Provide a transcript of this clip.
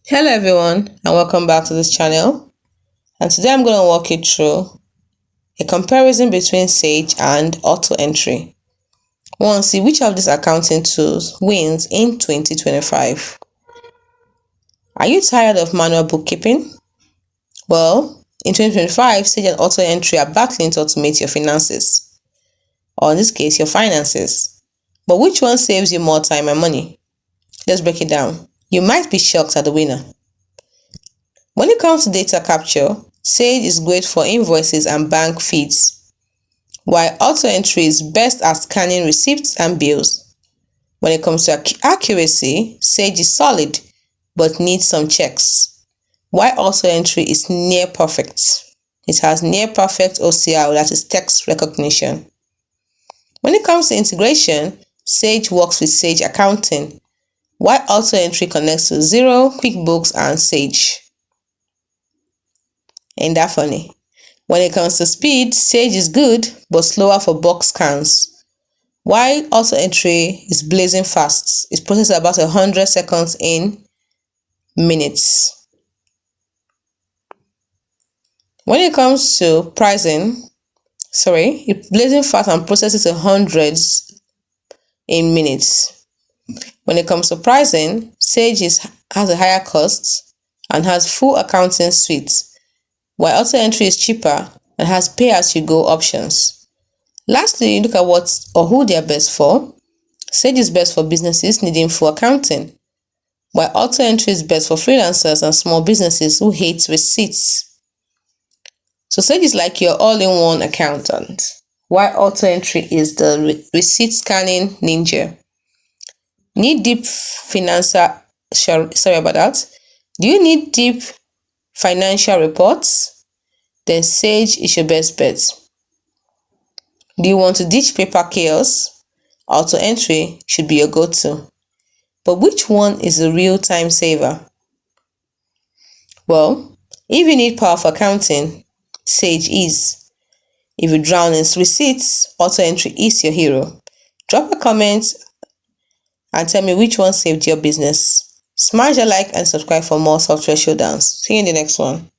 Hello everyone and welcome back to this channel, and today I'm going to walk you through a comparison between SAGE and AutoEntry. We want to see which of these accounting tools wins in 2025. Are you tired of manual bookkeeping? Well, in 2025, SAGE and AutoEntry are battling to automate your finances, or in this case, your finances. But which one saves you more time and money? Let's break it down. You might be shocked at the winner. When it comes to data capture, SAGE is great for invoices and bank feeds, while AutoEntry is best at scanning receipts and bills. When it comes to accuracy, SAGE is solid but needs some checks, while AutoEntry is near perfect. It has near perfect OCR, that is text recognition. When it comes to integration, SAGE works with SAGE Accounting, while AutoEntry connects to Xero, QuickBooks, and SAGE. Ain't that funny? When it comes to speed, SAGE is good but slower for bulk scans, while AutoEntry is blazing fast. It processes about 100 seconds in minutes. When it comes to pricing, it's blazing fast and processes 100 in minutes. When it comes to pricing, SAGE has a higher cost and has full accounting suite, while AutoEntry is cheaper and has pay-as-you-go options. Lastly, look at what or who they are best for. SAGE is best for businesses needing full accounting, while AutoEntry is best for freelancers and small businesses who hate receipts. So SAGE is like your all-in-one accountant, while AutoEntry is the receipt scanning ninja. Need deep financial Do you need deep financial reports? Then SAGE is your best bet. Do you want to ditch paper chaos? AutoEntry should be your go-to. But which one is the real time saver? Well, if you need powerful accounting, SAGE is. If you drown in receipts, AutoEntry is your hero. Drop a comment and tell me which one saved your business. Smash the like and subscribe for more software showdowns. See you in the next one.